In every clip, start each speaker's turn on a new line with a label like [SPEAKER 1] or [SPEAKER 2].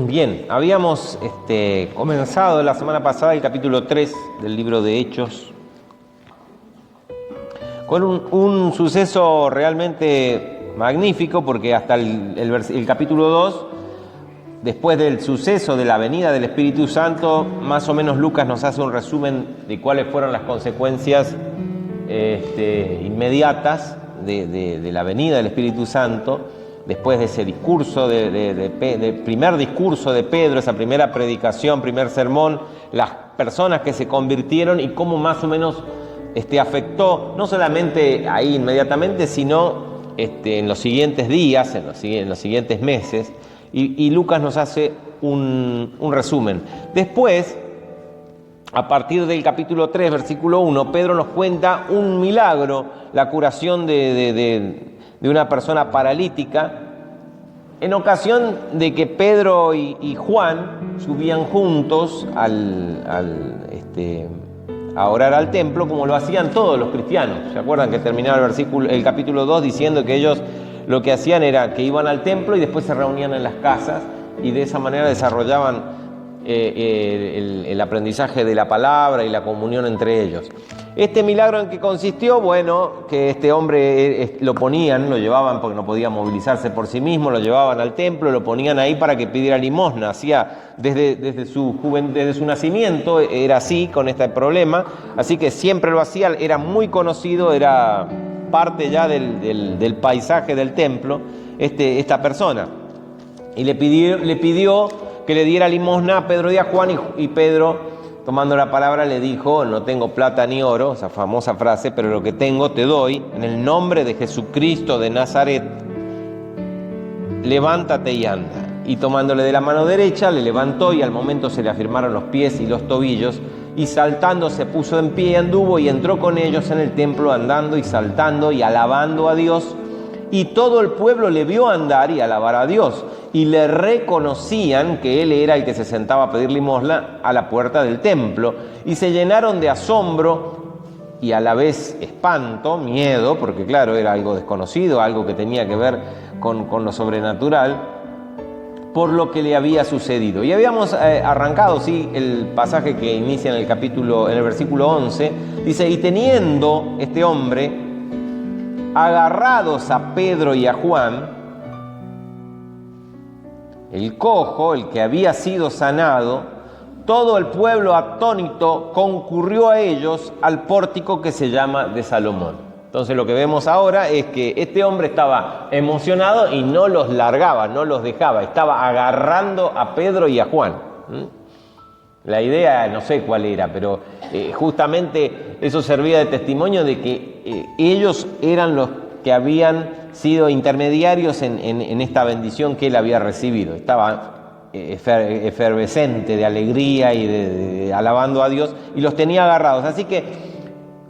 [SPEAKER 1] Bien, habíamos comenzado la semana pasada el capítulo 3 del libro de Hechos con un suceso realmente magnífico, porque hasta el capítulo 2, después del suceso de la venida del Espíritu Santo, más o menos Lucas nos hace un resumen de cuáles fueron las consecuencias inmediatas de la venida del Espíritu Santo. Después de ese discurso, de primer discurso de Pedro, esa primera predicación, primer sermón, las personas que se convirtieron y cómo más o menos afectó, no solamente ahí inmediatamente, sino en los siguientes días, en los siguientes meses, y Lucas nos hace un resumen. Después, a partir del capítulo 3, versículo 1, Pedro nos cuenta un milagro, la curación de una persona paralítica, en ocasión de que Pedro y Juan subían juntos a orar al templo, como lo hacían todos los cristianos. ¿Se acuerdan que terminaba el capítulo 2 diciendo que ellos lo que hacían era que iban al templo y después se reunían en las casas y de esa manera desarrollaban el aprendizaje de la palabra y la comunión entre ellos? Este milagro, ¿en qué consistió? Bueno, que este hombre lo llevaban porque no podía movilizarse por sí mismo, lo llevaban al templo, lo ponían ahí para que pidiera limosna. Desde su nacimiento era así, con este problema, así que siempre lo hacía, era muy conocido, era parte ya del paisaje del templo, esta persona. Y le pidió que le diera limosna a Pedro y a Juan, y Pedro, tomando la palabra, le dijo: no tengo plata ni oro, esa famosa frase, pero lo que tengo te doy, en el nombre de Jesucristo de Nazaret, levántate y anda. Y tomándole de la mano derecha, le levantó, y al momento se le afirmaron los pies y los tobillos, y saltando se puso en pie y anduvo, y entró con ellos en el templo, andando y saltando y alabando a Dios. Y todo el pueblo le vio andar y alabar a Dios, y le reconocían que él era el que se sentaba a pedir limosna a la puerta del templo, y se llenaron de asombro y a la vez espanto, miedo, porque claro, era algo desconocido, algo que tenía que ver con lo sobrenatural, por lo que le había sucedido. Y habíamos arrancado, el pasaje que inicia en el versículo 11, dice: y teniendo este hombre agarrados a Pedro y a Juan, el cojo, el que había sido sanado, todo el pueblo atónito concurrió a ellos al pórtico que se llama de Salomón. Entonces lo que vemos ahora es que este hombre estaba emocionado y no los largaba, no los dejaba, estaba agarrando a Pedro y a Juan. La idea no sé cuál era, pero justamente eso servía de testimonio de que ellos eran los que habían sido intermediarios en esta bendición que él había recibido. Estaba efervescente de alegría y de alabando a Dios, y los tenía agarrados. Así que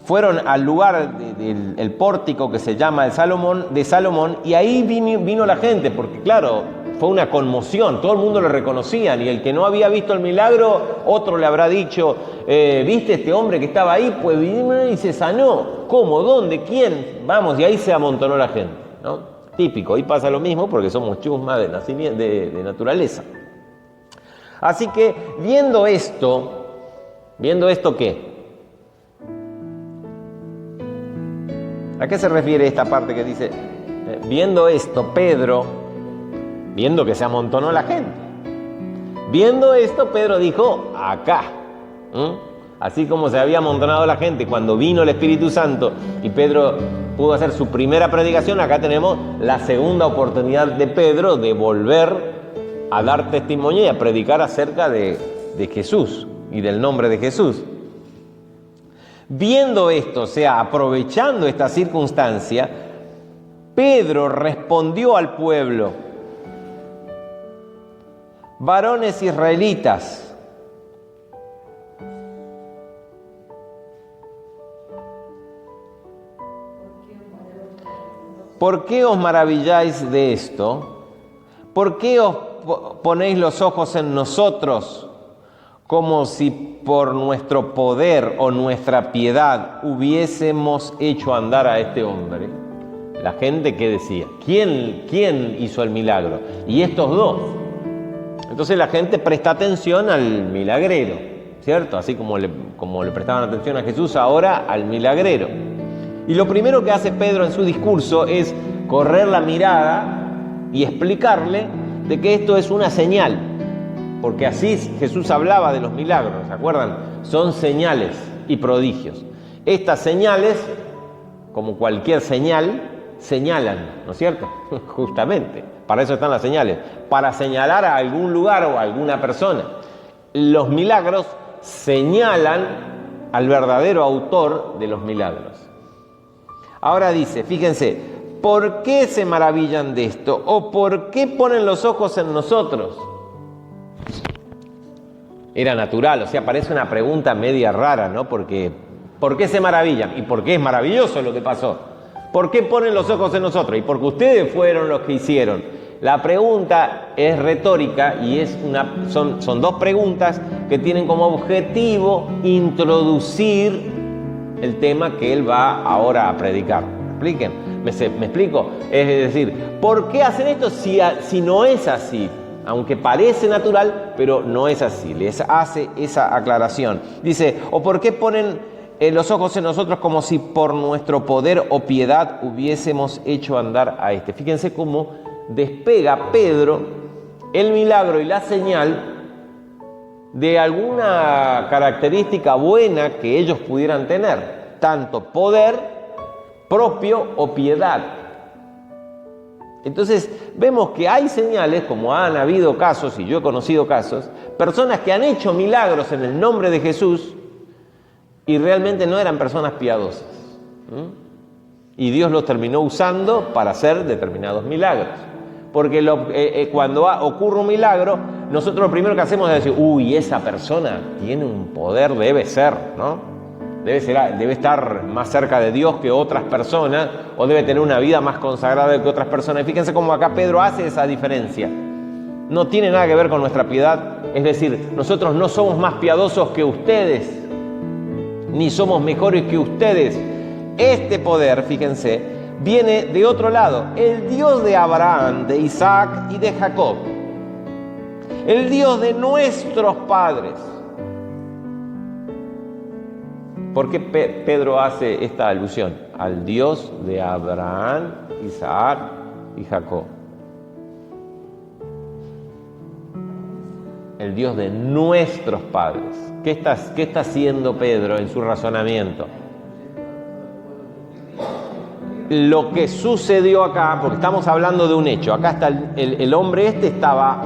[SPEAKER 1] fueron al lugar del pórtico que se llama de Salomón, y ahí vino la gente, porque claro, fue una conmoción, todo el mundo lo reconocían, y el que no había visto el milagro, otro le habrá dicho: ¿viste este hombre que estaba ahí? Pues vino y se sanó. ¿Cómo? ¿Dónde? ¿Quién? Vamos, y ahí se amontonó la gente, ¿no? Típico, y pasa lo mismo porque somos chusmas de naturaleza. Así que, viendo esto, ¿qué? ¿A qué se refiere esta parte que dice? Viendo esto, Pedro, viendo que se amontonó la gente, viendo esto, Pedro dijo: acá. Así como se había amontonado la gente cuando vino el Espíritu Santo y Pedro pudo hacer su primera predicación, acá tenemos la segunda oportunidad de Pedro de volver a dar testimonio y a predicar acerca de Jesús y del nombre de Jesús. Viendo esto, o sea, aprovechando esta circunstancia, Pedro respondió al pueblo: varones israelitas, ¿por qué os maravilláis de esto? ¿Por qué os ponéis los ojos en nosotros, como si por nuestro poder o nuestra piedad hubiésemos hecho andar a este hombre? La gente, ¿qué decía? ¿Quién hizo el milagro? Y estos dos. Entonces la gente presta atención al milagrero, ¿cierto? Así como le prestaban atención a Jesús, ahora al milagrero. Y lo primero que hace Pedro en su discurso es correr la mirada y explicarle de que esto es una señal, porque así Jesús hablaba de los milagros, ¿se acuerdan? Son señales y prodigios. Estas señales, como cualquier señal, señalan, ¿no es cierto? Justamente, para eso están las señales, para señalar a algún lugar o a alguna persona. Los milagros señalan al verdadero autor de los milagros. Ahora dice, fíjense, ¿por qué se maravillan de esto? ¿O por qué ponen los ojos en nosotros? Era natural, o sea, parece una pregunta media rara, ¿no? Porque, ¿por qué se maravillan? ¿Y por qué es maravilloso lo que pasó? ¿Por qué ponen los ojos en nosotros? Y porque ustedes fueron los que hicieron. La pregunta es retórica y son dos preguntas que tienen como objetivo introducir el tema que él va ahora a predicar. ¿Me explico? Es decir, ¿por qué hacen esto si no es así? Aunque parece natural, pero no es así. Les hace esa aclaración. Dice, ¿o por qué ponen los ojos en nosotros como si por nuestro poder o piedad hubiésemos hecho andar a este? Fíjense cómo despega Pedro el milagro y la señal de alguna característica buena que ellos pudieran tener, tanto poder propio o piedad. Entonces vemos que hay señales, como han habido casos, y yo he conocido casos, personas que han hecho milagros en el nombre de Jesús y realmente no eran personas piadosas. Y Dios los terminó usando para hacer determinados milagros. Porque cuando ocurre un milagro, nosotros lo primero que hacemos es decir, uy, esa persona tiene un poder, debe ser, ¿no? Debe estar más cerca de Dios que otras personas, o debe tener una vida más consagrada que otras personas. Y fíjense cómo acá Pedro hace esa diferencia. No tiene nada que ver con nuestra piedad, es decir, nosotros no somos más piadosos que ustedes, ni somos mejores que ustedes. Este poder, fíjense, viene de otro lado, el Dios de Abraham, de Isaac y de Jacob, el Dios de nuestros padres. ¿Por qué Pedro hace esta alusión? Al Dios de Abraham, Isaac y Jacob. El Dios de nuestros padres. ¿Qué está haciendo Pedro en su razonamiento? Lo que sucedió acá, porque estamos hablando de un hecho, acá está el hombre estaba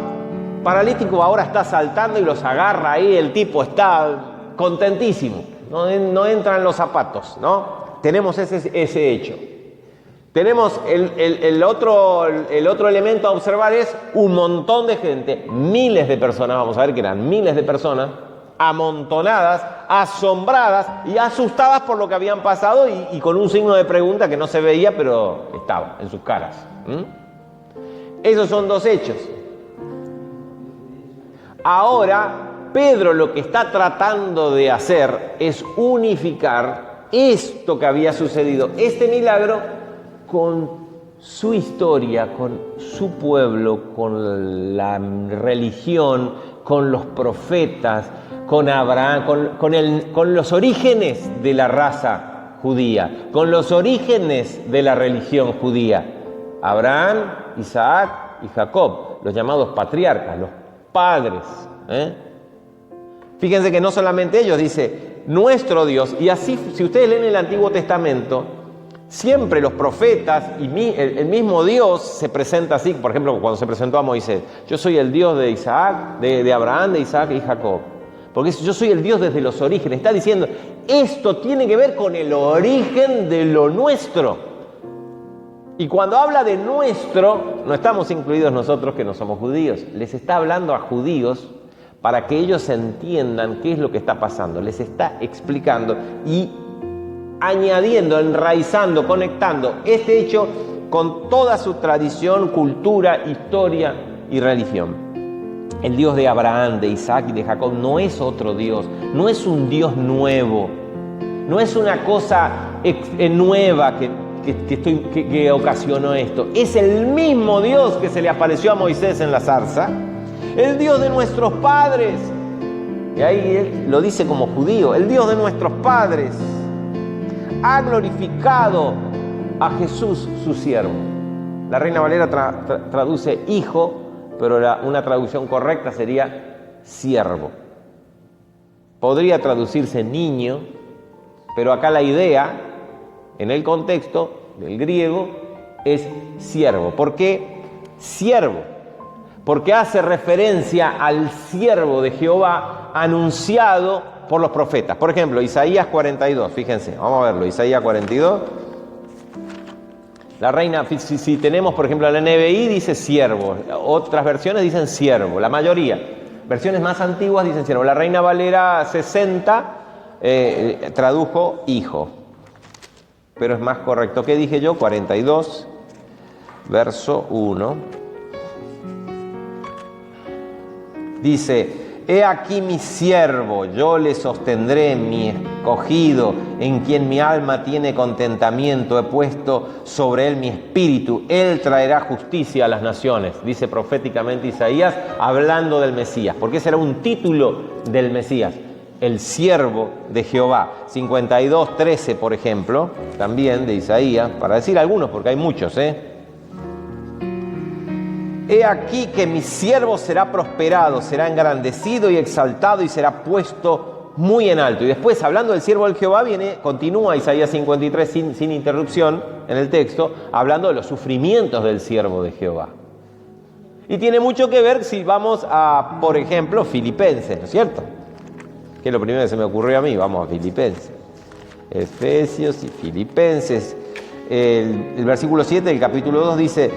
[SPEAKER 1] paralítico, ahora está saltando y los agarra ahí, el tipo está contentísimo. No entra en los zapatos, ¿no? Tenemos ese hecho. Tenemos el otro elemento a observar es un montón de gente, miles de personas, vamos a ver que eran miles de personas, amontonadas, asombradas y asustadas por lo que habían pasado y con un signo de pregunta que no se veía, pero estaba en sus caras. Esos son dos hechos. Ahora, Pedro lo que está tratando de hacer es unificar esto que había sucedido, este milagro, con su historia, con su pueblo, con la religión, con los profetas, con Abraham, con los orígenes de la raza judía, con los orígenes de la religión judía. Abraham, Isaac y Jacob, los llamados patriarcas, los padres. Fíjense que no solamente ellos, dice nuestro Dios, y así si ustedes leen el Antiguo Testamento, siempre los profetas y el mismo Dios se presenta así. Por ejemplo, cuando se presentó a Moisés, yo soy el Dios de Isaac, de Abraham, de Isaac y Jacob, porque yo soy el Dios desde los orígenes. Está diciendo, esto tiene que ver con el origen de lo nuestro. Y cuando habla de nuestro, no estamos incluidos nosotros que no somos judíos. Les está hablando a judíos para que ellos entiendan qué es lo que está pasando. Les está explicando y añadiendo, enraizando, conectando este hecho con toda su tradición, cultura, historia y religión. El Dios de Abraham, de Isaac y de Jacob no es otro Dios, no es un Dios nuevo, no es una cosa nueva que ocasionó esto. Es el mismo Dios que se le apareció a Moisés en la zarza, el Dios de nuestros padres. Y ahí él lo dice como judío, el Dios de nuestros padres ha glorificado a Jesús, su siervo. La Reina Valera traduce hijo, pero una traducción correcta sería siervo. Podría traducirse niño, pero acá la idea, en el contexto del griego, es siervo. ¿Por qué siervo? Porque hace referencia al siervo de Jehová anunciado por los profetas. Por ejemplo, Isaías 42, fíjense, vamos a verlo, Isaías 42. La Reina, si tenemos por ejemplo la NBI dice siervo, otras versiones dicen siervo, la mayoría. Versiones más antiguas dicen siervo. La Reina Valera 60 tradujo hijo, pero es más correcto. ¿Qué dije yo? 42, verso 1. Dice: he aquí mi siervo, yo le sostendré, mi escogido, en quien mi alma tiene contentamiento, he puesto sobre él mi espíritu, él traerá justicia a las naciones, dice proféticamente Isaías, hablando del Mesías, porque ese era un título del Mesías, el siervo de Jehová. 52:13, por ejemplo, también de Isaías, para decir algunos, porque hay muchos, He aquí que mi siervo será prosperado, será engrandecido y exaltado y será puesto muy en alto. Y después, hablando del siervo del Jehová, continúa Isaías 53 sin interrupción en el texto, hablando de los sufrimientos del siervo de Jehová. Y tiene mucho que ver si vamos a, por ejemplo, Filipenses, ¿no es cierto? Que es lo primero que se me ocurrió a mí. Vamos a Filipenses. Efesios y Filipenses. El versículo 7 del capítulo 2 dice,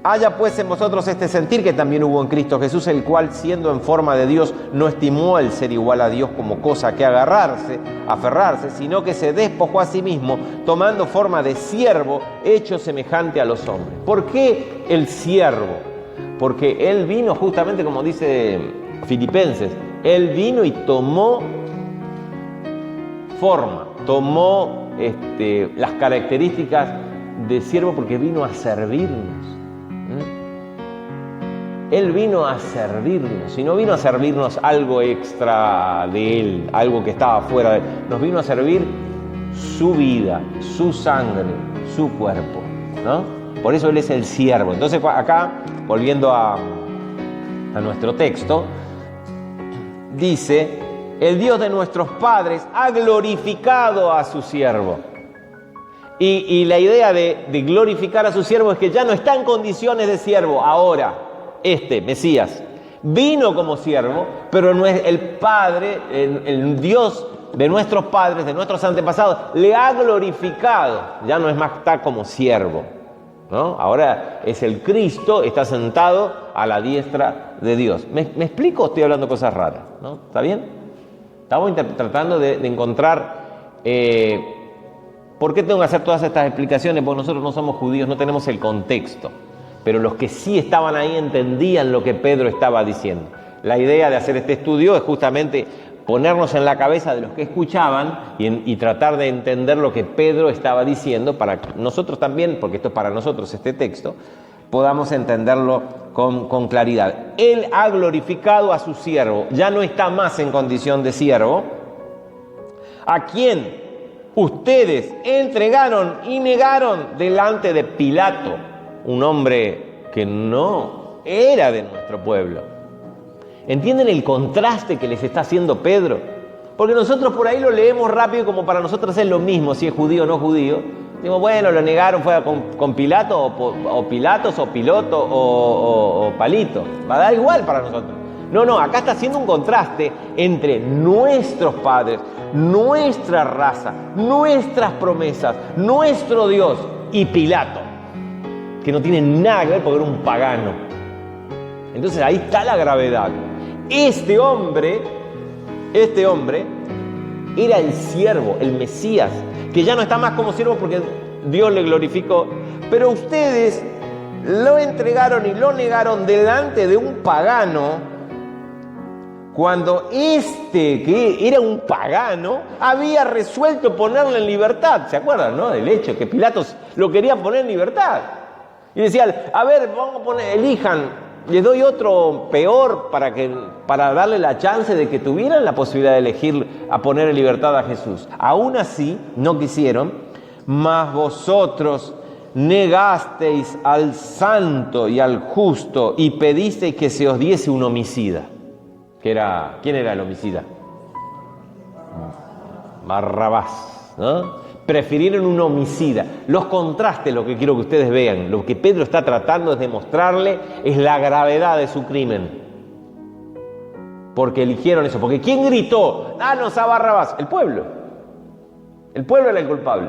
[SPEAKER 1] haya pues en vosotros este sentir que también hubo en Cristo Jesús, el cual siendo en forma de Dios no estimó el ser igual a Dios como cosa que aferrarse, sino que se despojó a sí mismo, tomando forma de siervo, hecho semejante a los hombres. ¿Por qué el siervo? Porque él vino justamente como dice Filipenses, él vino y tomó forma, tomó las características de siervo porque vino a servirnos. Él vino a servirnos y no vino a servirnos algo extra de él, algo que estaba fuera de él. Nos vino a servir su vida, su sangre, su cuerpo, ¿no? Por eso él es el siervo. Entonces acá, volviendo a nuestro texto, dice: el Dios de nuestros padres ha glorificado a su siervo. Y la idea de glorificar a su siervo es que ya no está en condiciones de siervo ahora. Mesías, vino como siervo, pero no es el Padre, el Dios de nuestros padres, de nuestros antepasados, le ha glorificado. Ya no es más, está como siervo, ¿no? Ahora es el Cristo, está sentado a la diestra de Dios. ¿Me explico o estoy hablando cosas raras? ¿No? ¿Está bien? Estamos tratando de encontrar por qué tengo que hacer todas estas explicaciones, porque nosotros no somos judíos, no tenemos el contexto, pero los que sí estaban ahí entendían lo que Pedro estaba diciendo. La idea de hacer este estudio es justamente ponernos en la cabeza de los que escuchaban y tratar de entender lo que Pedro estaba diciendo para que nosotros también, porque esto es para nosotros este texto, podamos entenderlo con claridad. Él ha glorificado a su siervo, ya no está más en condición de siervo, a quien ustedes entregaron y negaron delante de Pilato, un hombre que no era de nuestro pueblo. ¿Entienden el contraste que les está haciendo Pedro? Porque nosotros por ahí lo leemos rápido como para nosotros es lo mismo, si es judío o no judío. Digo, bueno, lo negaron, fue con Pilato o Pilatos o Piloto o Palito. Va a dar igual para nosotros. No, acá está haciendo un contraste entre nuestros padres, nuestra raza, nuestras promesas, nuestro Dios y Pilato, que no tiene nada que ver porque era un pagano. Entonces ahí está la gravedad. Este hombre era el siervo, el Mesías, que ya no está más como siervo porque Dios le glorificó, pero ustedes lo entregaron y lo negaron delante de un pagano, cuando que era un pagano, había resuelto ponerlo en libertad. ¿Se acuerdan, no? Del hecho que Pilatos lo quería poner en libertad. Y decía, a ver, vamos a poner, elijan, les doy otro peor para darle la chance de que tuvieran la posibilidad de elegir a poner en libertad a Jesús. Aún así, no quisieron, mas vosotros negasteis al santo y al justo y pedisteis que se os diese un homicida. ¿Quién era el homicida? Barrabás, ¿no? Prefirieron un homicida. Los contrastes, lo que quiero que ustedes vean, lo que Pedro está tratando es demostrarle, es la gravedad de su crimen. Porque eligieron eso. Porque ¿quién gritó? ¡Danos a Barrabás! El pueblo. El pueblo era el culpable.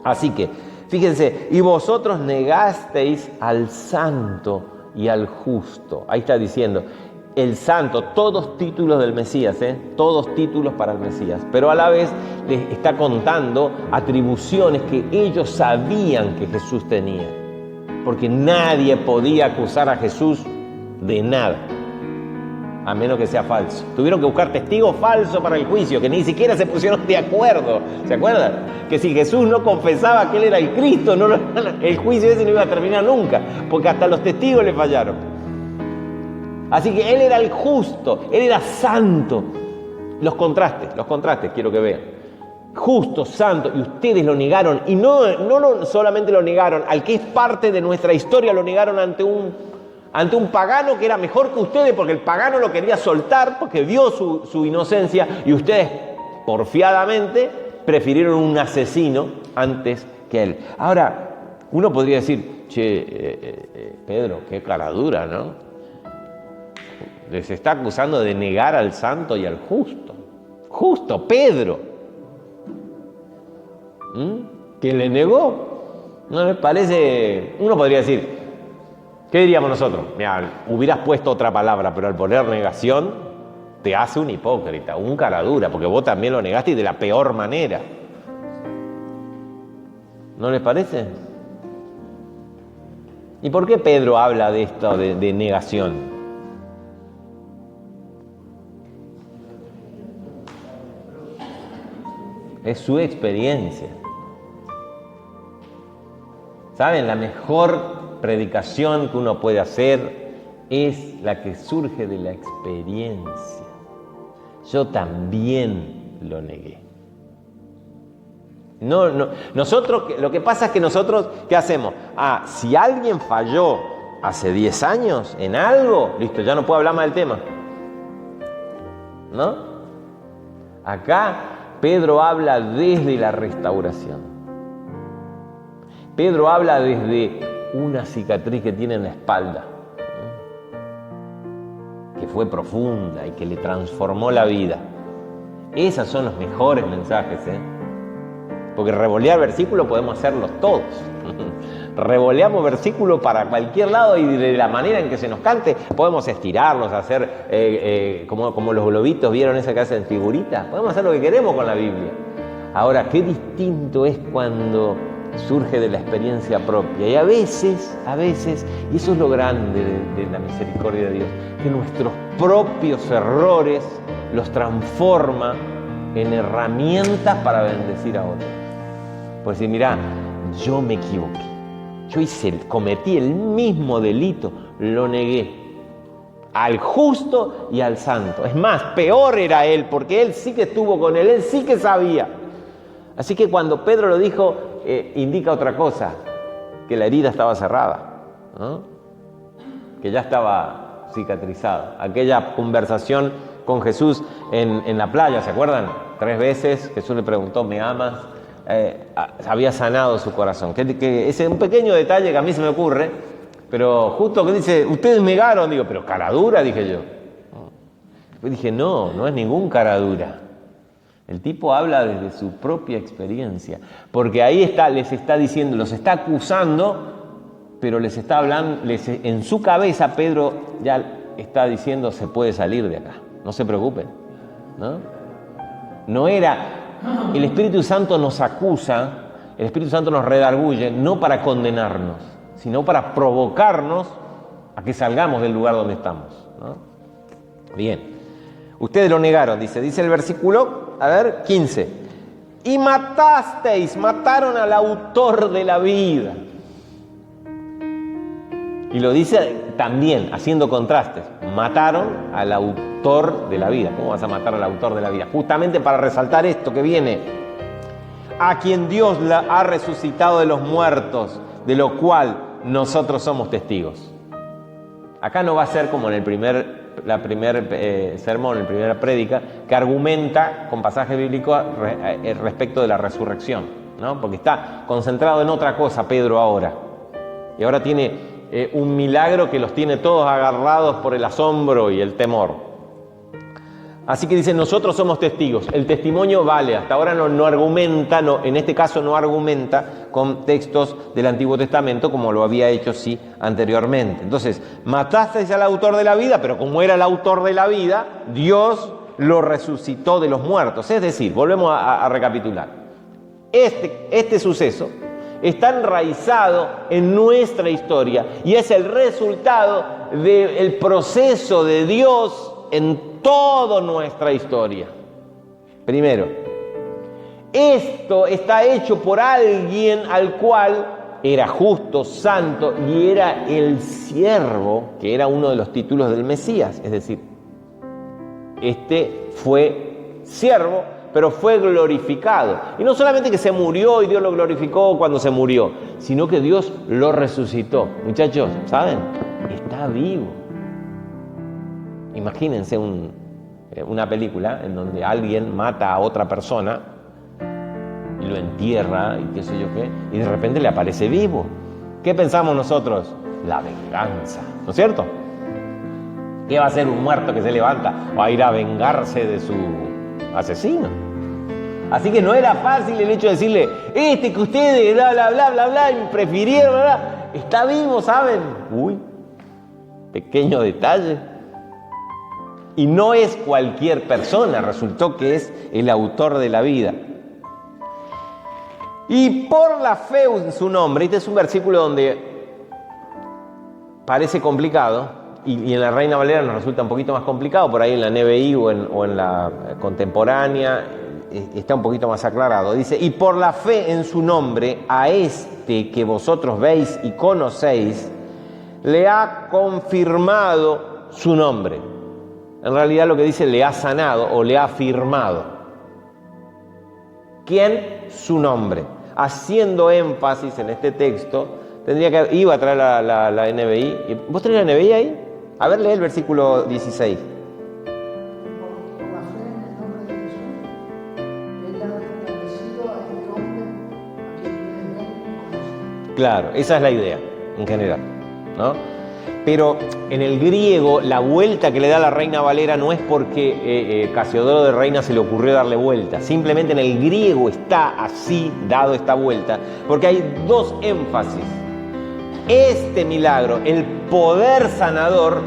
[SPEAKER 1] Así que, fíjense, y vosotros negasteis al santo y al justo. Ahí está diciendo, el santo, todos títulos del Mesías, todos títulos para el Mesías. Pero a la vez les está contando atribuciones que ellos sabían que Jesús tenía. Porque nadie podía acusar a Jesús de nada, a menos que sea falso. Tuvieron que buscar testigos falsos para el juicio, que ni siquiera se pusieron de acuerdo. ¿Se acuerdan? Que si Jesús no confesaba que Él era el Cristo, el juicio ese no iba a terminar nunca, porque hasta los testigos le fallaron. Así que Él era el justo, Él era santo. Los contrastes, quiero que vean. Justo, santo, y ustedes lo negaron. Y no solamente lo negaron, al que es parte de nuestra historia lo negaron ante un pagano que era mejor que ustedes, porque el pagano lo quería soltar, porque vio su inocencia, y ustedes, porfiadamente, prefirieron un asesino antes que él. Ahora, uno podría decir, Pedro, qué cara dura, ¿no? Les está acusando de negar al santo y al justo. Justo, Pedro. ¿Quién le negó? ¿No les parece? Uno podría decir, ¿qué diríamos nosotros? Mira, hubieras puesto otra palabra, pero al poner negación te hace un hipócrita, un cara dura, porque vos también lo negaste y de la peor manera. ¿No les parece? ¿Y por qué Pedro habla de esto, de negación? Es su experiencia. ¿Saben? La mejor predicación que uno puede hacer es la que surge de la experiencia. Yo también lo negué. Nosotros, lo que pasa es que nosotros, ¿qué hacemos? Si alguien falló hace 10 años en algo, listo, ya no puedo hablar más del tema. ¿No? Acá Pedro habla desde la restauración. Pedro habla desde una cicatriz que tiene en la espalda, que fue profunda y que le transformó la vida. Esos son los mejores mensajes, porque revolear versículos podemos hacerlos todos. Revoleamos versículos para cualquier lado y de la manera en que se nos cante podemos estirarlos, hacer como los globitos, ¿vieron esa que hacen figuritas? Podemos hacer lo que queremos con la Biblia. Ahora, qué distinto es cuando surge de la experiencia propia. Y a veces, y eso es lo grande de la misericordia de Dios, que nuestros propios errores los transforma en herramientas para bendecir a otros. Pues si mirá, yo me equivoqué. Yo cometí el mismo delito, lo negué al justo y al santo. Es más, peor era él, porque él sí que estuvo con él sí que sabía. Así que cuando Pedro lo dijo, indica otra cosa, que la herida estaba cerrada, ¿no? Que ya estaba cicatrizada. Aquella conversación con Jesús en la playa, ¿se acuerdan? 3 veces Jesús le preguntó, ¿me amas? Había sanado su corazón. Que ese es un pequeño detalle que a mí se me ocurre, pero justo que dice, ustedes negaron, digo, pero cara dura, dije yo. Después dije, no es ningún cara dura. El tipo habla desde su propia experiencia, porque ahí les está diciendo, los está acusando, pero les está hablando, en su cabeza Pedro ya está diciendo, se puede salir de acá, no se preocupen, ¿no? No era... El Espíritu Santo nos acusa, el Espíritu Santo nos redarguye, no para condenarnos, sino para provocarnos a que salgamos del lugar donde estamos, ¿no? Bien, ustedes lo negaron, dice el versículo, 15. Y mataron al autor de la vida. Y lo dice también, haciendo contrastes. Mataron al autor de la vida. ¿Cómo vas a matar al autor de la vida? Justamente para resaltar esto que viene. A quien Dios ha resucitado de los muertos, de lo cual nosotros somos testigos. Acá no va a ser como en el primer sermón, en la primera prédica, que argumenta con pasajes bíblicos respecto de la resurrección, ¿no? Porque está concentrado en otra cosa Pedro ahora. Y ahora tiene un milagro que los tiene todos agarrados por el asombro y el temor. Así que dice, nosotros somos testigos. El testimonio vale. Hasta ahora no argumenta, en este caso no argumenta con textos del Antiguo Testamento como lo había hecho sí anteriormente. Entonces, matasteis al autor de la vida, pero como era el autor de la vida, Dios lo resucitó de los muertos. Es decir, volvemos a recapitular. Este suceso está enraizado en nuestra historia y es el resultado del proceso de Dios en toda nuestra historia. Primero, esto está hecho por alguien al cual era justo, santo y era el siervo, que era uno de los títulos del Mesías. Es decir, este fue siervo, pero fue glorificado. Y no solamente que se murió y Dios lo glorificó cuando se murió, sino que Dios lo resucitó. Muchachos, ¿saben? Está vivo. Imagínense una película en donde alguien mata a otra persona y lo entierra y qué sé yo qué, y de repente le aparece vivo. ¿Qué pensamos nosotros? La venganza, ¿no es cierto? ¿Qué va a hacer un muerto que se levanta? Va a ir a vengarse de su asesino. Así que no era fácil el hecho de decirle, que ustedes, bla, bla, bla, bla, bla, y prefirieron, bla, bla, está vivo, ¿saben? Uy, pequeño detalle. Y no es cualquier persona, resultó que es el autor de la vida. Y por la fe en su nombre, este es un versículo donde parece complicado, y en la Reina Valera nos resulta un poquito más complicado, por ahí en la NBI o en la contemporánea está un poquito más aclarado. Dice, y por la fe en su nombre, a este que vosotros veis y conocéis, le ha confirmado su nombre. En realidad lo que dice, le ha sanado o le ha firmado. ¿Quién? Su nombre. Haciendo énfasis en este texto, iba a traer la NBI. ¿Vos tenés la NBI ahí? A ver, lee el versículo 16. Claro, esa es la idea, en general, ¿no? Pero en el griego, la vuelta que le da la Reina Valera no es porque Casiodoro de Reina se le ocurrió darle vuelta. Simplemente en el griego está así, dado esta vuelta, porque hay dos énfasis. Este milagro, el poder sanador,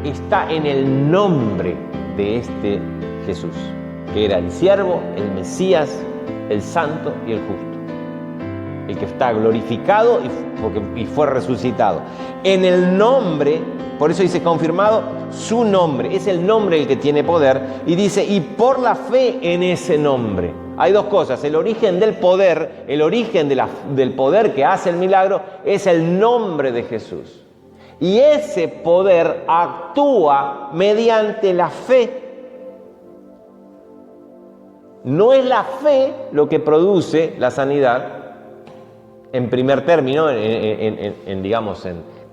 [SPEAKER 1] está en el nombre de este Jesús, que era el siervo, el Mesías, el santo y el justo. El que está glorificado y fue resucitado. En el nombre, por eso dice confirmado, su nombre, es el nombre el que tiene poder, y dice, y por la fe en ese nombre. Hay dos cosas, el origen del poder, el origen del poder que hace el milagro, es el nombre de Jesús. Y ese poder actúa mediante la fe. No es la fe lo que produce la sanidad, en primer término, digamos,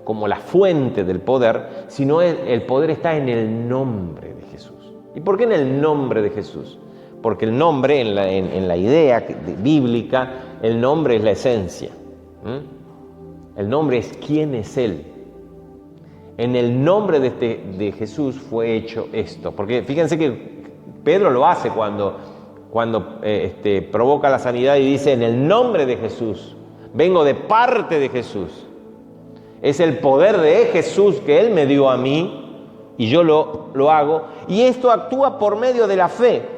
[SPEAKER 1] como la fuente del poder, sino el poder está en el nombre de Jesús. ¿Y por qué en el nombre de Jesús? Porque el nombre, en la idea bíblica, el nombre es la esencia. El nombre es quién es Él. En el nombre de Jesús fue hecho esto. Porque fíjense que Pedro lo hace cuando provoca la sanidad y dice, en el nombre de Jesús, vengo de parte de Jesús. Es el poder de Jesús que Él me dio a mí y yo lo hago. Y esto actúa por medio de la fe.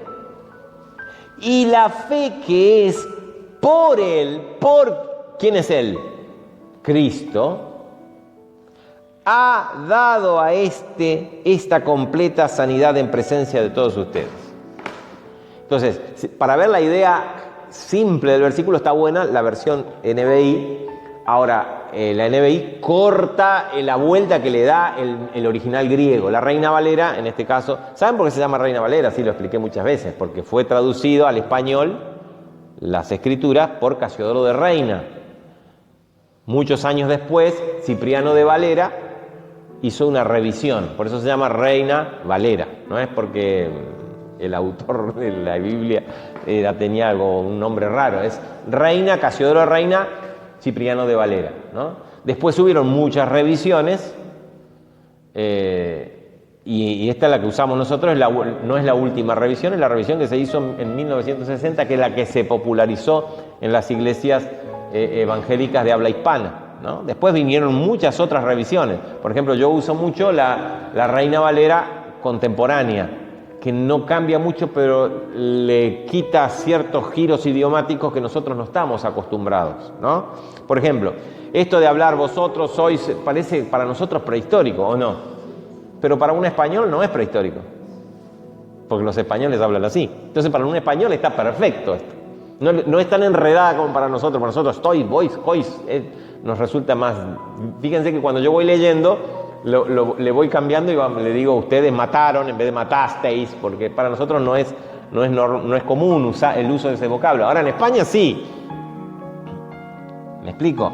[SPEAKER 1] Y la fe que es por Él, ¿quién es Él? Cristo, ha dado a esta completa sanidad en presencia de todos ustedes. Entonces, para ver la idea simple del versículo está buena la versión NBI. Ahora, la NBI corta la vuelta que le da el original griego. La Reina Valera, en este caso, ¿saben por qué se llama Reina Valera? Sí, lo expliqué muchas veces, porque fue traducido al español las escrituras por Casiodoro de Reina. Muchos años después, Cipriano de Valera hizo una revisión, por eso se llama Reina Valera. No es porque el autor de la Biblia tenía un nombre raro, es Reina, Casiodoro de Reina, Cipriano de Valera, ¿no? Después hubieron muchas revisiones y esta es la que usamos nosotros, no es la última revisión, es la revisión que se hizo en 1960, que es la que se popularizó en las iglesias evangélicas de habla hispana, ¿no? Después vinieron muchas otras revisiones. Por ejemplo, yo uso mucho la Reina Valera contemporánea, que no cambia mucho, pero le quita ciertos giros idiomáticos que nosotros no estamos acostumbrados, ¿no? Por ejemplo, esto de hablar vosotros sois, parece para nosotros prehistórico, ¿o no? Pero para un español no es prehistórico, porque los españoles hablan así. Entonces para un español está perfecto esto. No es tan enredada como para nosotros estoy, vois, hois, nos resulta más... Fíjense que cuando yo voy leyendo, le voy cambiando y le digo ustedes mataron en vez de matasteis, porque para nosotros no es común usar el uso de ese vocablo. Ahora en España sí. ¿Me explico?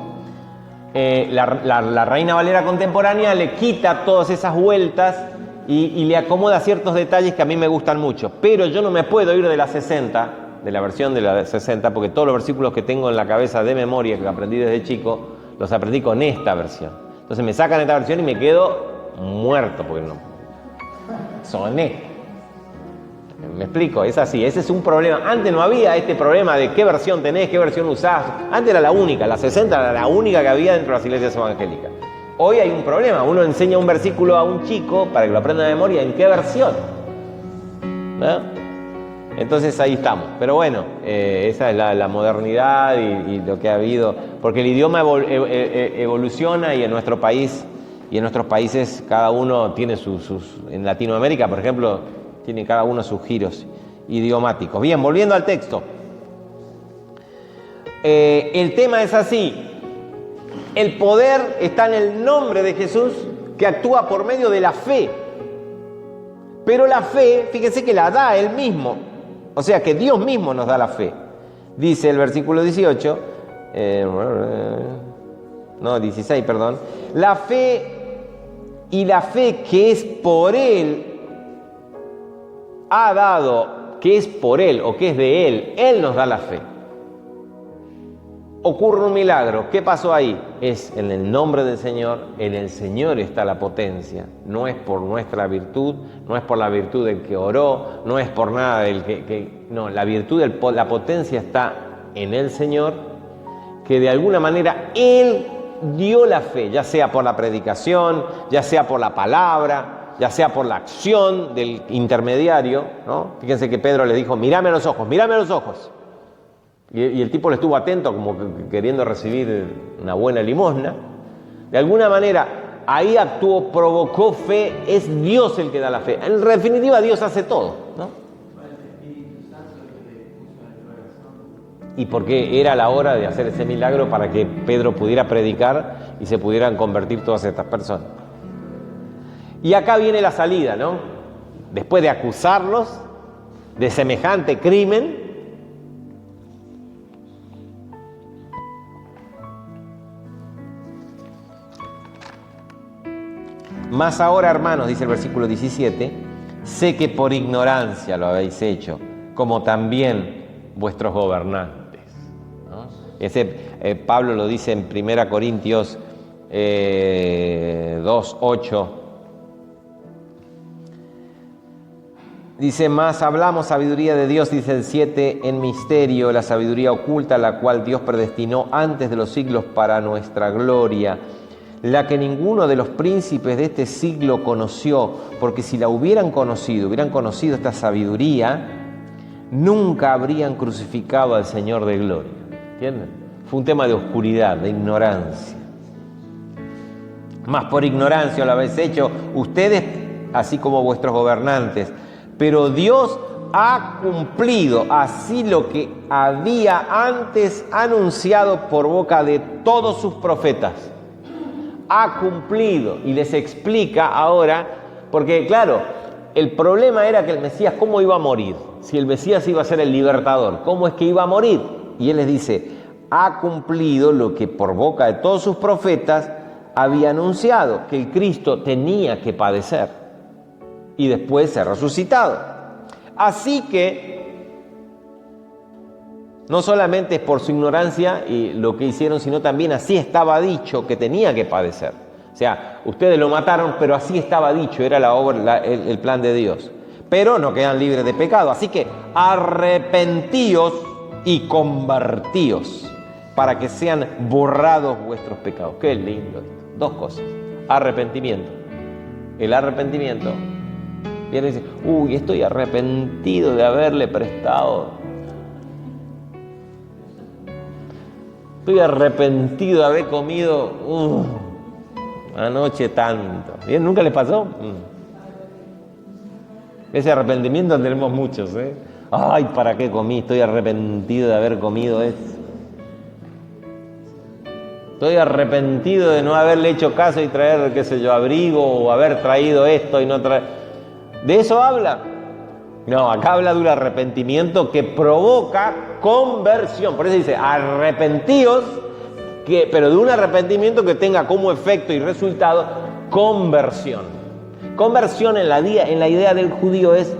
[SPEAKER 1] La Reina Valera contemporánea le quita todas esas vueltas y le acomoda ciertos detalles que a mí me gustan mucho. Pero yo no me puedo ir de la 60, de la versión de la 60, porque todos los versículos que tengo en la cabeza de memoria, que aprendí desde chico, los aprendí con esta versión. Entonces me sacan esta versión y me quedo muerto, porque no soné. ¿Me explico? Es así, ese es un problema. Antes no había este problema de qué versión tenés, qué versión usás. Antes era la única, la 60 era la única que había dentro de las iglesias evangélicas. Hoy hay un problema, uno enseña un versículo a un chico para que lo aprenda de memoria, ¿en qué versión? ¿No? Entonces ahí estamos. Pero bueno, esa es la modernidad y lo que ha habido, porque el idioma evoluciona y en nuestro país y en nuestros países cada uno tiene sus en Latinoamérica, por ejemplo, tiene cada uno sus giros idiomáticos. Bien, volviendo al texto. El tema es así. El poder está en el nombre de Jesús, que actúa por medio de la fe. Pero la fe, fíjense que la da Él mismo. O sea que Dios mismo nos da la fe. Dice el versículo 18, 16, perdón. La fe que es por Él ha dado, que es por Él o que es de Él nos da la fe. Ocurre un milagro. ¿Qué pasó ahí? Es en el nombre del Señor, en el Señor está la potencia. No es por nuestra virtud, no es por la virtud del que oró, no es por nada del que no, la virtud, la potencia está en el Señor, que de alguna manera Él dio la fe, ya sea por la predicación, ya sea por la palabra, ya sea por la acción del intermediario, ¿no? Fíjense que Pedro le dijo, mírame a los ojos, mírame a los ojos. Y el tipo le estuvo atento, como queriendo recibir una buena limosna. De alguna manera, ahí actuó, provocó fe, es Dios el que da la fe. En definitiva, Dios hace todo, ¿no? Y porque era la hora de hacer ese milagro para que Pedro pudiera predicar y se pudieran convertir todas estas personas. Y acá viene la salida, ¿no? Después de acusarlos de semejante crimen, más ahora, hermanos, dice el versículo 17, sé que por ignorancia lo habéis hecho, como también vuestros gobernantes, ¿no? Pablo lo dice en 1 Corintios 2:8. Dice, más hablamos sabiduría de Dios, dice el 7, en misterio, la sabiduría oculta, la cual Dios predestinó antes de los siglos para nuestra gloria, la que ninguno de los príncipes de este siglo conoció, porque si la hubieran conocido esta sabiduría, nunca habrían crucificado al Señor de gloria. ¿Entienden? Fue un tema de oscuridad, de ignorancia. Mas por ignorancia lo habéis hecho ustedes, así como vuestros gobernantes. Pero Dios ha cumplido así lo que había antes anunciado por boca de todos sus profetas. Ha cumplido, y les explica ahora, porque claro, el problema era que el Mesías, ¿cómo iba a morir? Si el Mesías iba a ser el libertador, ¿cómo es que iba a morir? Y él les dice, ha cumplido lo que por boca de todos sus profetas había anunciado, que el Cristo tenía que padecer y después ser resucitado. Así que no solamente es por su ignorancia y lo que hicieron, sino también así estaba dicho que tenía que padecer. O sea, ustedes lo mataron, pero así estaba dicho, era la obra, el plan de Dios. Pero no quedan libres de pecado. Así que arrepentíos y convertíos para que sean borrados vuestros pecados. Qué lindo esto. Dos cosas. Arrepentimiento. El arrepentimiento. Viene y dice, uy, estoy arrepentido de haberle prestado. Estoy arrepentido de haber comido anoche tanto. ¿Bien? ¿Nunca les pasó? Ese arrepentimiento tenemos muchos, ¿eh? Ay, ¿para qué comí? Estoy arrepentido de haber comido esto. Estoy arrepentido de no haberle hecho caso y traer, qué sé yo, abrigo, o haber traído esto y no traer. ¿De eso habla? No, acá habla de un arrepentimiento que provoca conversión. Por eso dice, arrepentíos, pero de un arrepentimiento que tenga como efecto y resultado conversión. Conversión en la idea del judío es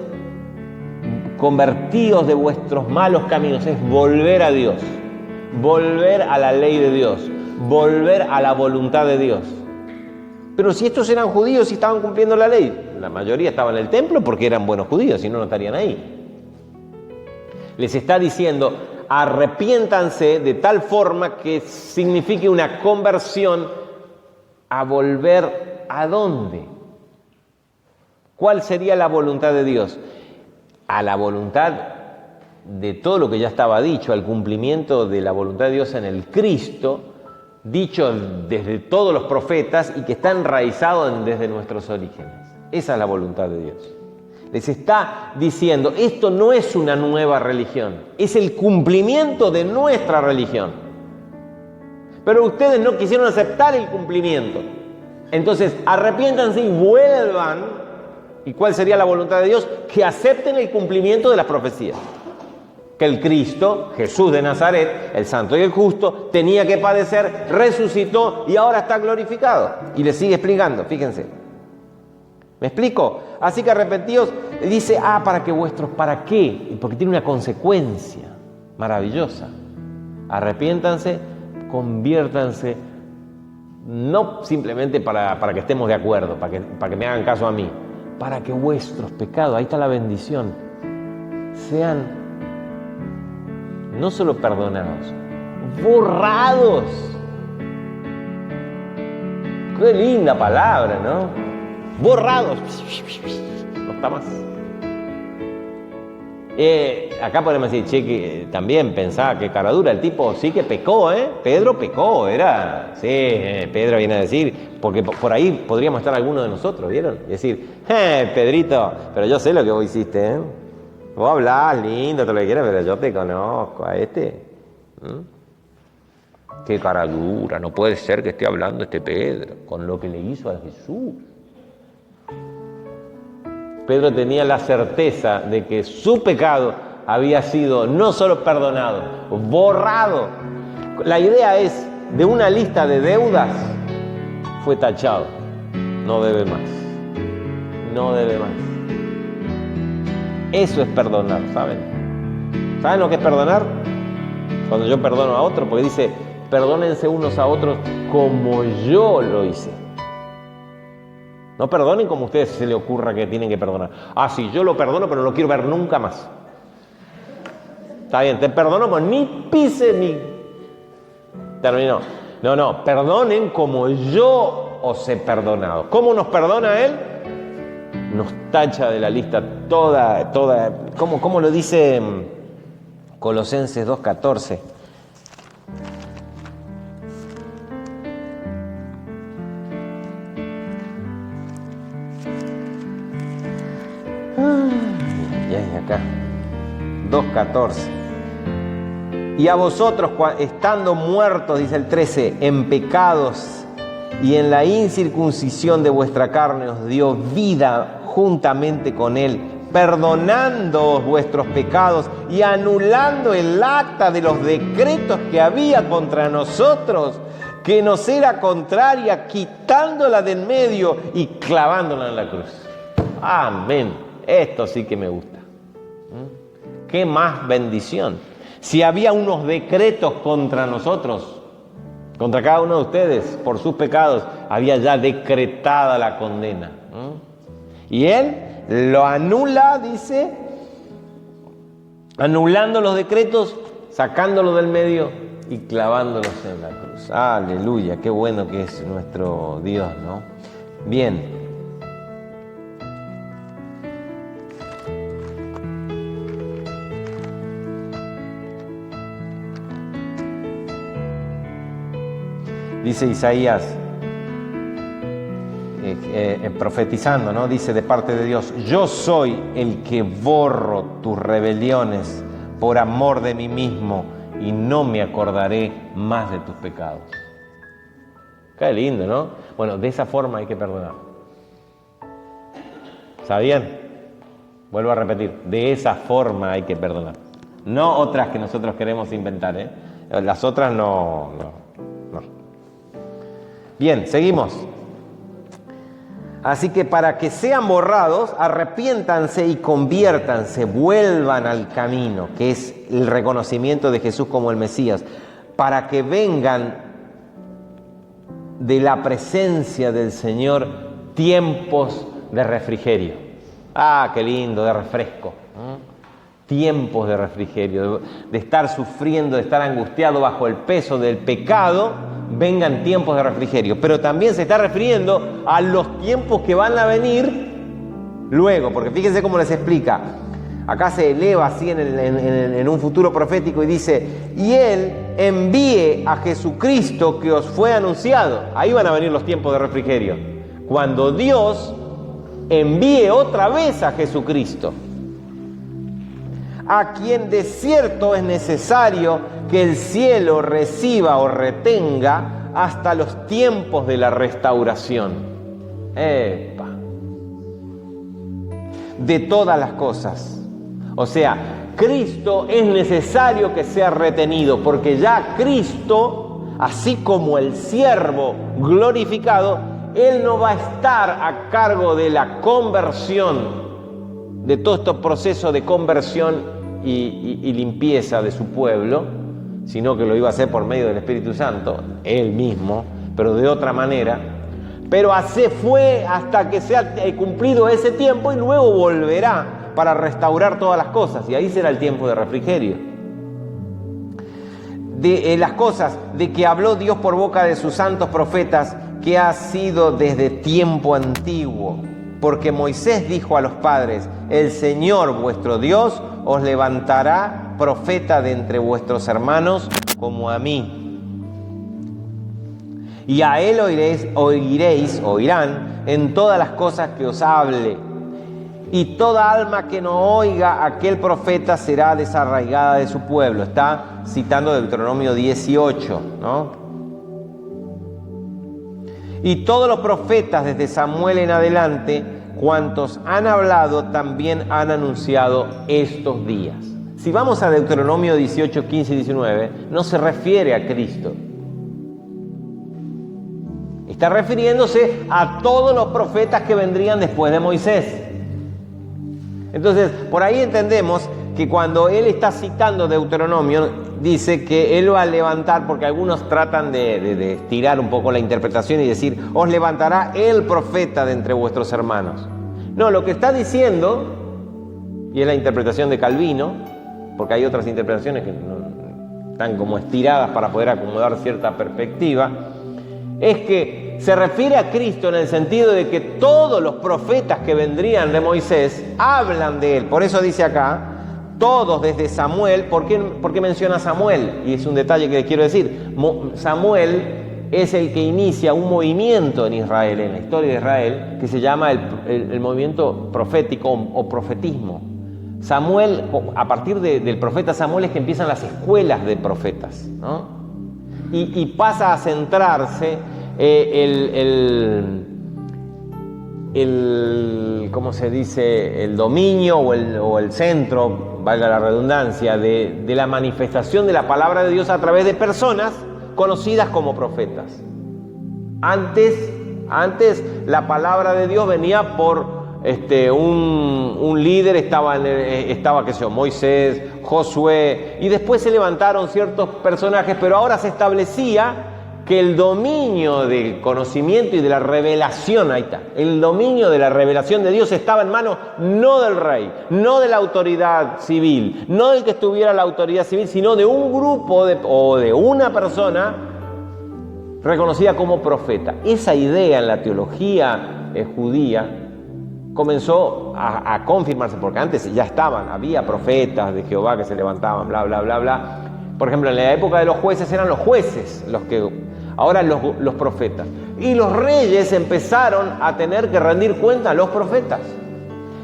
[SPEAKER 1] convertíos de vuestros malos caminos, es volver a Dios, volver a la ley de Dios, volver a la voluntad de Dios. Pero si estos eran judíos y estaban cumpliendo la ley, la mayoría estaban en el templo porque eran buenos judíos, si no, no estarían ahí. Les está diciendo, arrepiéntanse de tal forma que signifique una conversión a volver ¿a dónde? ¿Cuál sería la voluntad de Dios? A la voluntad de todo lo que ya estaba dicho, al cumplimiento de la voluntad de Dios en el Cristo, dicho desde todos los profetas y que está enraizado desde nuestros orígenes. Esa es la voluntad de Dios. Les está diciendo, esto no es una nueva religión, es el cumplimiento de nuestra religión. Pero ustedes no quisieron aceptar el cumplimiento. Entonces, arrepiéntanse y vuelvan. ¿Y cuál sería la voluntad de Dios? Que acepten el cumplimiento de las profecías. Que el Cristo, Jesús de Nazaret, el santo y el justo, tenía que padecer, resucitó y ahora está glorificado. Y le sigue explicando, fíjense. ¿Me explico? Así que arrepentíos, dice, ¿para qué? Porque tiene una consecuencia maravillosa. Arrepiéntanse, conviértanse, no simplemente para que estemos de acuerdo, para que me hagan caso a mí, para que vuestros pecados, ahí está la bendición, sean no solo perdonados, borrados. Qué linda palabra, ¿no? Borrados. No está más. Acá podemos decir, che, que también pensaba que cara dura, el tipo sí que pecó, ¿eh? Pedro pecó, Pedro viene a decir, porque por ahí podríamos estar algunos de nosotros, ¿vieron? Y decir, Pedrito, pero yo sé lo que vos hiciste, ¿eh? Vos hablás lindo, todo lo que quieras, pero yo te conozco a este. Qué cara dura, no puede ser que esté hablando este Pedro, con lo que le hizo a Jesús. Pedro tenía la certeza de que su pecado había sido no solo perdonado, borrado. La idea es, de una lista de deudas, fue tachado. No debe más. No debe más. Eso es perdonar, ¿saben? ¿Saben lo que es perdonar? Cuando yo perdono a otro, porque dice, perdónense unos a otros como yo lo hice. No perdonen como a ustedes se les ocurra que tienen que perdonar. Sí, yo lo perdono, pero no lo quiero ver nunca más. Está bien, te perdono, pero ni pise ni... Terminó. No, perdonen como yo os he perdonado. ¿Cómo nos perdona Él? Nos tacha de la lista toda. ¿Cómo lo dice Colosenses 2:14? acá. 2:14. Y a vosotros, estando muertos, dice el 13, en pecados y en la incircuncisión de vuestra carne, os dio vida juntamente con Él, perdonándoos vuestros pecados y anulando el acta de los decretos que había contra nosotros, que nos era contraria, quitándola del medio y clavándola en la cruz. Amén. Esto sí que me gusta. ¿Qué más bendición? Si había unos decretos contra nosotros, contra cada uno de ustedes, por sus pecados, había ya decretada la condena. Y Él lo anula, dice, anulando los decretos, sacándolos del medio y clavándolos en la cruz. Aleluya, qué bueno que es nuestro Dios, ¿no? Bien. Dice Isaías, profetizando, ¿no? Dice de parte de Dios: yo soy el que borro tus rebeliones por amor de mí mismo y no me acordaré más de tus pecados. Qué lindo, ¿no? Bueno, de esa forma hay que perdonar. ¿Sabían? Vuelvo a repetir, de esa forma hay que perdonar. No otras que nosotros queremos inventar, ¿eh? Las otras no. Bien, seguimos. Así que para que sean borrados, arrepiéntanse y conviértanse, vuelvan al camino, que es el reconocimiento de Jesús como el Mesías, para que vengan de la presencia del Señor tiempos de refrigerio. Qué lindo, de refresco. Tiempos de refrigerio, de estar sufriendo, de estar angustiado bajo el peso del pecado. Vengan tiempos de refrigerio, pero también se está refiriendo a los tiempos que van a venir luego, porque fíjense cómo les explica. Acá se eleva así en un futuro profético y dice: y Él envíe a Jesucristo que os fue anunciado. Ahí van a venir los tiempos de refrigerio, cuando Dios envíe otra vez a Jesucristo, a quien de cierto es necesario que el cielo reciba o retenga hasta los tiempos de la restauración. ¡Epa! De todas las cosas. O sea, Cristo es necesario que sea retenido, porque ya Cristo, así como el siervo glorificado, Él no va a estar a cargo de la conversión, de todo este proceso de conversión y limpieza de su pueblo, sino que lo iba a hacer por medio del Espíritu Santo, Él mismo, pero de otra manera. Pero así fue hasta que se ha cumplido ese tiempo y luego volverá para restaurar todas las cosas, y ahí será el tiempo de refrigerio. De las cosas de que habló Dios por boca de sus santos profetas, que ha sido desde tiempo antiguo. Porque Moisés dijo a los padres: el Señor vuestro Dios os levantará profeta de entre vuestros hermanos como a mí. Y a él oirán en todas las cosas que os hable. Y toda alma que no oiga a aquel profeta será desarraigada de su pueblo. Está citando Deuteronomio 18, ¿no? Y todos los profetas desde Samuel en adelante, cuantos han hablado, también han anunciado estos días. Si vamos a Deuteronomio 18, 15 y 19, no se refiere a Cristo. Está refiriéndose a todos los profetas que vendrían después de Moisés. Entonces, por ahí entendemos que cuando él está citando Deuteronomio, dice que él va a levantar, porque algunos tratan de estirar un poco la interpretación y decir: os levantará el profeta de entre vuestros hermanos. No, lo que está diciendo, y es la interpretación de Calvino, porque hay otras interpretaciones que no, están como estiradas para poder acomodar cierta perspectiva, es que se refiere a Cristo en el sentido de que todos los profetas que vendrían de Moisés hablan de él. Por eso dice acá: todos desde Samuel. ¿Por qué menciona Samuel? Y es un detalle que les quiero decir. Samuel es el que inicia un movimiento en Israel, en la historia de Israel, que se llama el movimiento profético o profetismo. Samuel, a partir del profeta Samuel es que empiezan las escuelas de profetas, ¿no? Y pasa a centrarse ¿cómo se dice? El dominio o el centro, valga la redundancia, de la manifestación de la palabra de Dios a través de personas conocidas como profetas. Antes la palabra de Dios venía por un líder, estaba qué sé yo, Moisés, Josué, y después se levantaron ciertos personajes, pero ahora se establecía que el dominio del conocimiento y de la revelación, ahí está, el dominio de la revelación de Dios estaba en manos no del rey, no de la autoridad civil, no del que estuviera la autoridad civil, sino de un grupo o de una persona reconocida como profeta. Esa idea en la teología judía comenzó a confirmarse, porque antes ya había profetas de Jehová que se levantaban, bla, bla, bla, bla. Por ejemplo, en la época de los jueces eran los jueces ahora los profetas. Y los reyes empezaron a tener que rendir cuenta a los profetas.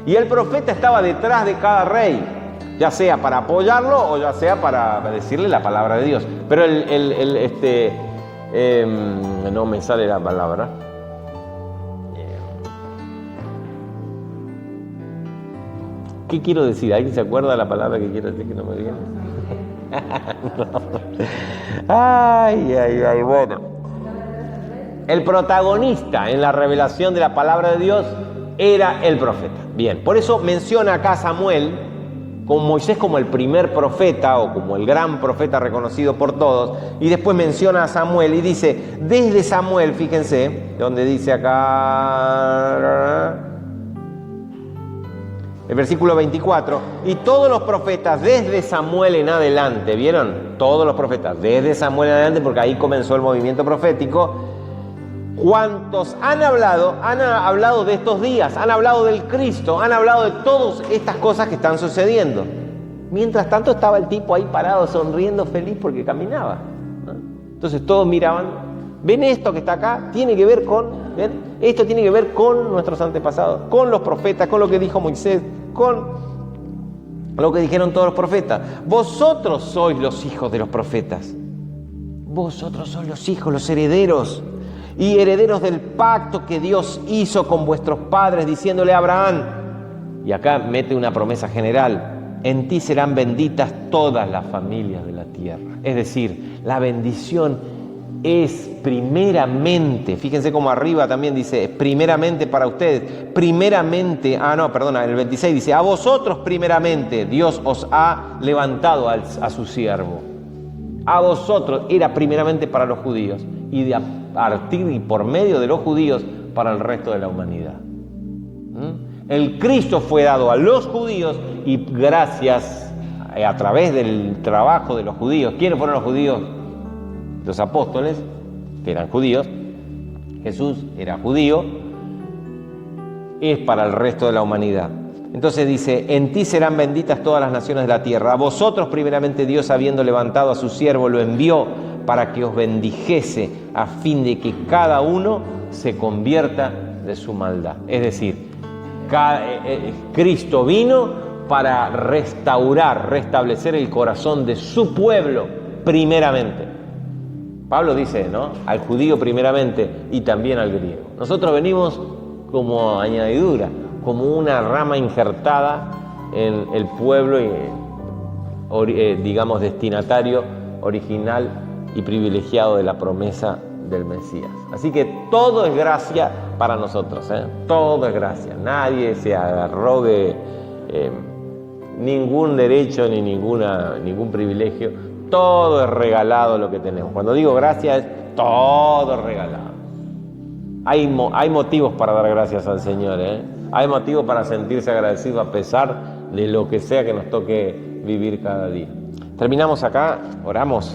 [SPEAKER 1] Y el profeta estaba detrás de cada rey, ya sea para apoyarlo o ya sea para decirle la palabra de Dios. Pero no me sale la palabra. ¿Qué quiero decir? ¿Alguien se acuerda la palabra que quiero decir que no me viene? No. Ay, bueno. El protagonista en la revelación de la palabra de Dios era el profeta. Bien, por eso menciona acá a Samuel, con Moisés como el primer profeta o como el gran profeta reconocido por todos, y después menciona a Samuel y dice, desde Samuel, fíjense, donde dice acá, el versículo 24, y todos los profetas desde Samuel en adelante, ¿vieron? Todos los profetas desde Samuel en adelante, porque ahí comenzó el movimiento profético. Cuantos han hablado de estos días, han hablado del Cristo, han hablado de todas estas cosas que están sucediendo. Mientras tanto estaba el tipo ahí parado, sonriendo, feliz porque caminaba, ¿no? Entonces todos miraban, ven esto que está acá, tiene que ver esto tiene que ver con nuestros antepasados, con los profetas, con lo que dijo Moisés, con lo que dijeron todos los profetas. Vosotros sois los hijos de los profetas. Vosotros sois los hijos, los herederos, y herederos del pacto que Dios hizo con vuestros padres, diciéndole a Abraham, y acá mete una promesa general, en ti serán benditas todas las familias de la tierra. Es decir, la bendición es primeramente, fíjense como arriba también dice, primeramente para ustedes, primeramente, el 26 dice, a vosotros primeramente Dios os ha levantado a su siervo. A vosotros era primeramente para los judíos y de a partir y por medio de los judíos para el resto de la humanidad. El Cristo fue dado a los judíos y gracias a través del trabajo de los judíos. ¿Quiénes fueron los judíos? Los apóstoles, que eran judíos. Jesús era judío, es para el resto de la humanidad. Entonces dice, en ti serán benditas todas las naciones de la tierra. A vosotros primeramente Dios, habiendo levantado a su siervo, lo envió para que os bendijese, a fin de que cada uno se convierta de su maldad. Es decir, Cristo vino para restablecer el corazón de su pueblo primeramente. Pablo dice, ¿no? Al judío primeramente y también al griego. Nosotros venimos como añadidura, como una rama injertada en el pueblo, digamos, destinatario, original y privilegiado de la promesa del Mesías. Así que todo es gracia para nosotros, ¿eh? Todo es gracia. Nadie se agarró de ningún derecho ni ningún privilegio. Todo es regalado lo que tenemos. Cuando digo gracia es todo regalado. Hay motivos para dar gracias al Señor, ¿eh? Hay motivos para sentirse agradecido a pesar de lo que sea que nos toque vivir cada día. Terminamos acá, oramos.